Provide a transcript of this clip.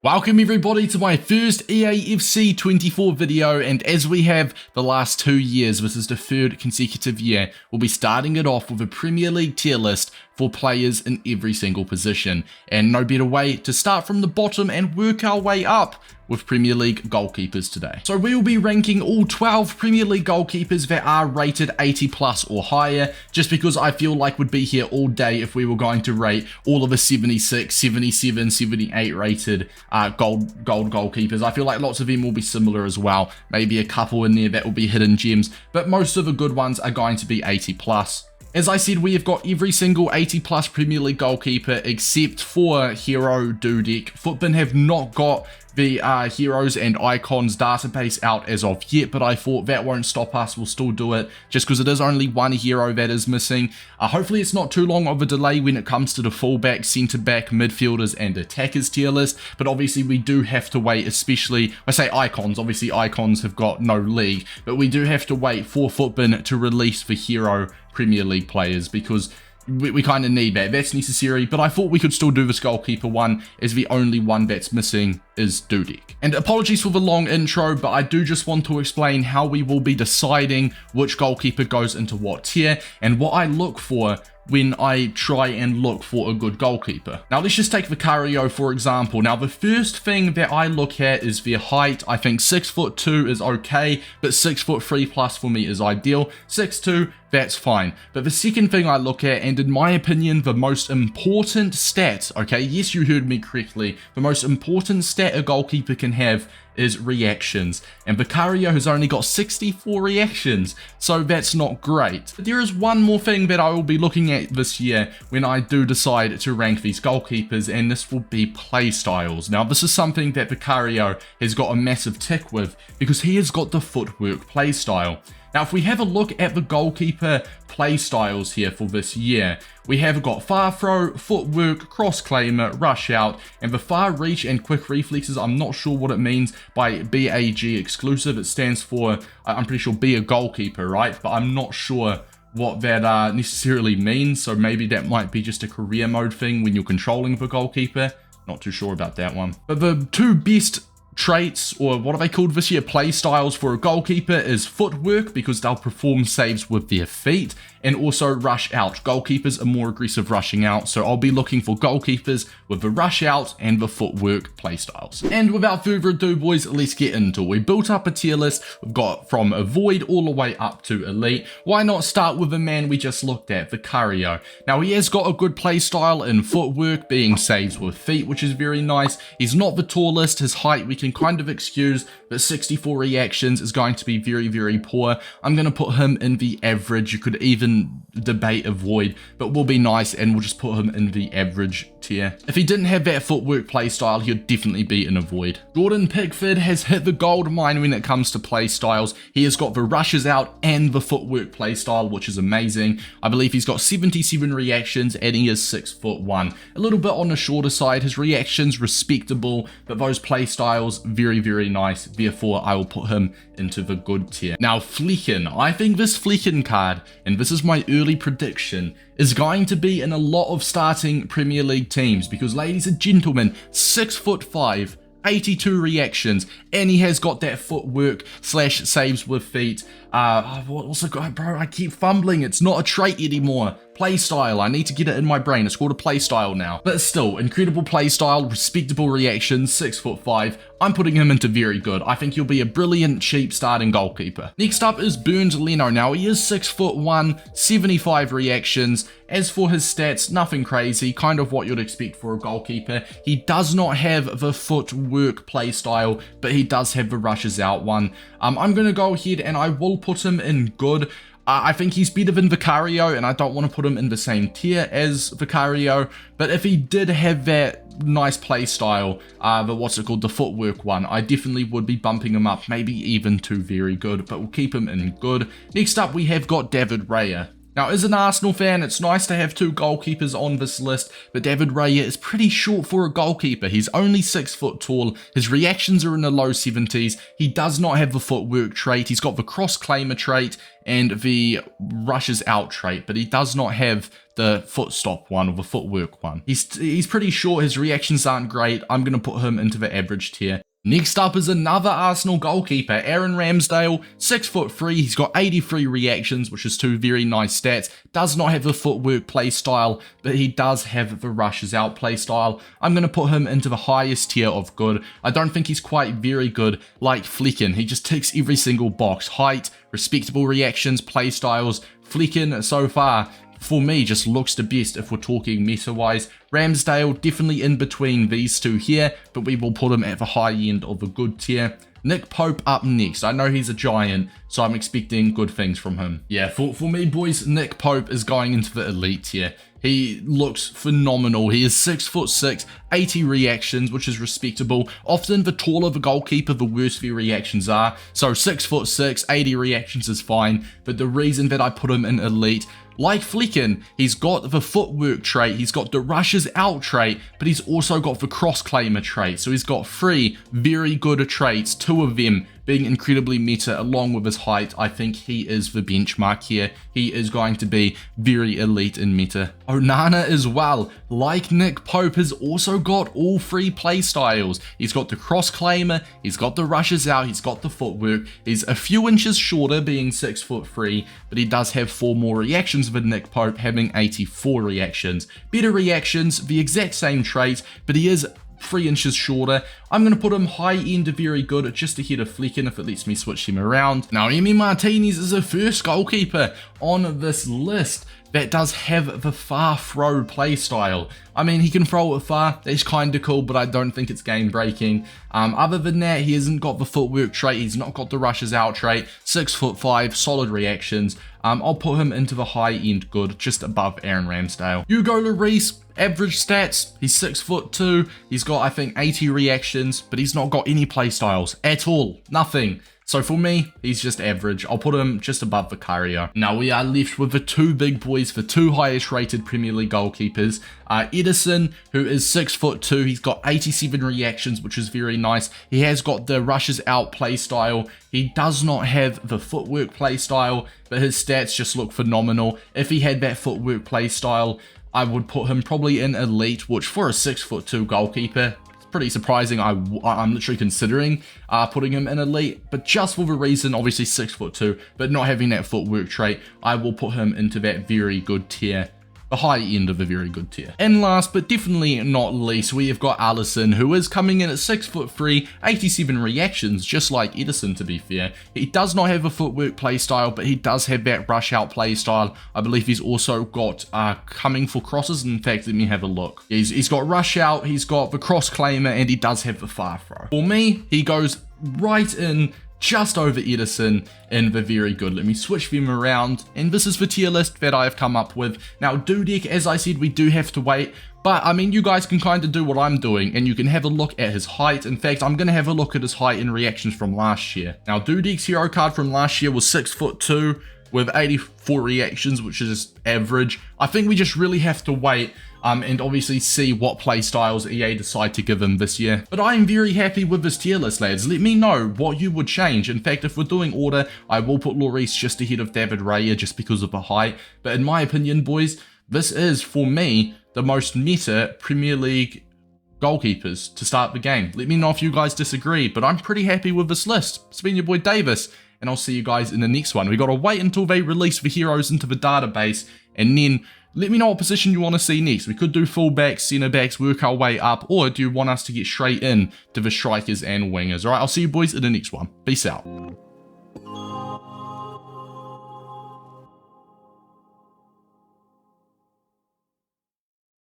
Welcome everybody to my first EAFC 24 video, and as we have the last 2 years, this is the third consecutive year, we'll be starting it off with a Premier League tier list for players in every single position, and no better way to start from the bottom and work our way up with Premier League goalkeepers today. So we will be ranking all 12 Premier League goalkeepers that are rated 80 plus or higher, just because I feel like we'd be here all day if we were going to rate all of the 76, 77, 78 rated gold goalkeepers. I feel like lots of them will be similar as well, maybe a couple in there that will be hidden gems, but most of the good ones are going to be 80 plus. As I said, we have got every single 80 plus Premier League goalkeeper except for Hero Dudek. Footbin have not got the heroes and icons database out as of yet, but I thought that won't stop us. We'll still do it just because it is only one hero that is missing. Hopefully it's not too long of a delay when it comes to the fullback, centre back, midfielders and attackers tier list, but obviously we do have to wait, especially I say icons, obviously icons have got no league, but we do have to wait for Footbin to release the hero Premier League players because we kind of need that. That's necessary, but I thought we could still do this goalkeeper one as the only one that's missing is Dudek. And apologies for the long intro, but I do just want to explain how we will be deciding which goalkeeper goes into what tier and what I look for when I try and look for a good goalkeeper. Now let's just take Vicario for example. Now the first thing that I look at is their height. I think 6'2" is okay, but 6'3" plus for me is ideal. 6'2", that's fine. But the second thing I look at, and in my opinion the most important stat, okay, yes you heard me correctly, the most important stat a goalkeeper can have is reactions, and Vicario has only got 64 reactions, so that's not great. But there is one more thing that I will be looking at this year when I do decide to rank these goalkeepers, and this will be play styles. Now this is something that Vicario has got a massive tick with because he has got the footwork play style. Now if we have a look at the goalkeeper play styles here for this year, we have got far throw, footwork, cross claimer, rush out, and the far reach and quick reflexes. I'm not sure what it means by BAG exclusive. It stands for, I'm pretty sure, be a goalkeeper, right? But I'm not sure what that necessarily means, so maybe that might be just a career mode thing when you're controlling the goalkeeper. Not too sure about that one. But the two best traits, or what are they called this year, play styles for a goalkeeper, is footwork because they'll perform saves with their feet, and also rush out. Goalkeepers are more aggressive rushing out, so I'll be looking for goalkeepers with the rush out and the footwork play styles. And without further ado boys, let's get into it. We built up a tier list. We've got from avoid all the way up to elite. Why not start with the man we just looked at, Vicario? Now he has got a good play style in footwork, being saves with feet, which is very nice. He's not the tallest, his height we can kind of excuse, but 64 reactions is going to be very, very poor. I'm going to put him in the average. You could even debate avoid, but we'll be nice and we'll just put him in the average tier. If he didn't have that footwork play style, he'd definitely be in avoid. Pickford has hit the gold mine when it comes to play styles. He has got the rushes out and the footwork play style, which is amazing. I believe he's got 77 reactions and he is 6'1". A little bit on the shorter side. His reactions respectable, but those play styles very, very nice. Therefore, I will put him into the good tier. Now, Flekken. I think this Flekken card, and this is my early prediction, is going to be in a lot of starting Premier League teams because, ladies and gentlemen, 6'5", 82 reactions, and he has got that footwork / saves with feet. What's it got, bro? I keep fumbling. It's not a trait anymore. Play style. I need to get it in my brain. It's called a play style now. But still, incredible play style, respectable reactions, 6'5". I'm putting him into very good. I think he'll be a brilliant, cheap starting goalkeeper. Next up is Bernd Leno. Now, he is 6'1", 75 reactions. As for his stats, nothing crazy, kind of what you'd expect for a goalkeeper. He does not have the footwork play style, but he does have the rushes out one. I'm going to go ahead and I will put him in good. I think he's better than Vicario, and I don't want to put him in the same tier as Vicario, but if he did have that nice play style, the footwork one, I definitely would be bumping him up, maybe even to very good, but we'll keep him in good. Next up, we have got Raya. Now, as an Arsenal fan, it's nice to have 2 goalkeepers on this list, but David Raya is pretty short for a goalkeeper. He's only 6 foot tall, his reactions are in the low 70s, he does not have the footwork trait, he's got the cross-claimer trait and the rushes out trait, but he does not have the foot stop one or the footwork one. He's pretty short, his reactions aren't great, I'm going to put him into the average tier. Next up is another Arsenal goalkeeper, Aaron Ramsdale, 6'3", he's got 83 reactions, which is 2 very nice stats, does not have the footwork play style, but he does have the rushes out play style. I'm going to put him into the highest tier of good. I don't think he's quite very good like Flekken, he just ticks every single box, height, respectable reactions, play styles. Flekken so far, for me, just looks the best if we're talking meta-wise. Ramsdale definitely in between these 2 here, but we will put him at the high end of a good tier. Nick Pope up next. I know he's a giant, so I'm expecting good things from him. Yeah, for me, boys, Nick Pope is going into the elite tier. He looks phenomenal. He is 6'6", 80 reactions, which is respectable. Often the taller the goalkeeper, the worse the reactions are. So 6'6", 80 reactions is fine. But the reason that I put him in elite, like Flekken, he's got the footwork trait, he's got the rushes out trait, but he's also got the cross-claimer trait. So he's got 3 very good traits, 2 of them being incredibly meta along with his height. I think he is the benchmark here. He is going to be very elite in meta. Onana as well, like Nick Pope, has also got all 3 play styles. He's got the cross-claimer, he's got the rushes out, he's got the footwork. He's a few inches shorter, being 6'3", but he does have 4 more reactions than Nick Pope, having 84 reactions. Better reactions, the exact same trait, but he is 3 inches shorter. I'm going to put him high end to very good, just ahead of Flekken if it lets me switch him around. Now, Martinez is the first goalkeeper on this list that does have the far throw play style. I mean, he can throw it far, that's kind of cool, but I don't think it's game breaking. Other than that, he hasn't got the footwork trait, he's not got the rushes out trait, 6'5", solid reactions. I'll put him into the high end good, just above Aaron Ramsdale. Hugo Lloris, average stats, he's 6'2", he's got I think 80 reactions, but he's not got any play styles at all, nothing. So for me, he's just average. I'll put him just above Vicario. Now we are left with the 2 big boys, the 2 highest rated Premier League goalkeepers. Ederson, who is 6'2", he's got 87 reactions, which is very nice. He has got the rushes out play style. He does not have the footwork play style, but his stats just look phenomenal. If he had that footwork play style, I would put him probably in elite, which for a 6'2" goalkeeper, pretty surprising. I'm literally considering putting him in elite, but just for the reason, obviously 6'2", but not having that footwork trait, I will put him into that very good tier, the high end of a very good tier. And last but definitely not least, we have got Alisson, who is coming in at 6'3", 87 reactions, just like Ederson to be fair. He does not have a footwork play style, but he does have that rush out play style. I believe he's also got coming for crosses. In fact, let me have a look. He's got rush out, he's got the cross claimer, and he does have the far throw. For me, he goes right in just over Ederson in the very good. Let me switch them around, and this is the tier list that I have come up with. Now, Dudek, as I said, we do have to wait, but I mean, you guys can kind of do what I'm doing, and you can have a look at his height. In fact, I'm going to have a look at his height in reactions from last year. Now, Dudek's hero card from last year was 6'2", with 84 reactions, which is average. I think we just really have to wait and obviously see what play styles EA decide to give him this year. But I am very happy with this tier list, lads. Let me know what you would change. In fact, if we're doing order, I will put Lloris just ahead of David Raya just because of the height. But in my opinion, boys, this is, for me, the most meta Premier League goalkeepers to start the game. Let me know if you guys disagree, but I'm pretty happy with this list. It's been your boy Davis, and I'll see you guys in the next one. We got to wait until they release the heroes into the database, and then let me know what position you want to see next. We could do fullbacks, centre backs, work our way up, or do you want us to get straight in to the strikers and wingers? Alright, I'll see you boys in the next one. Peace out.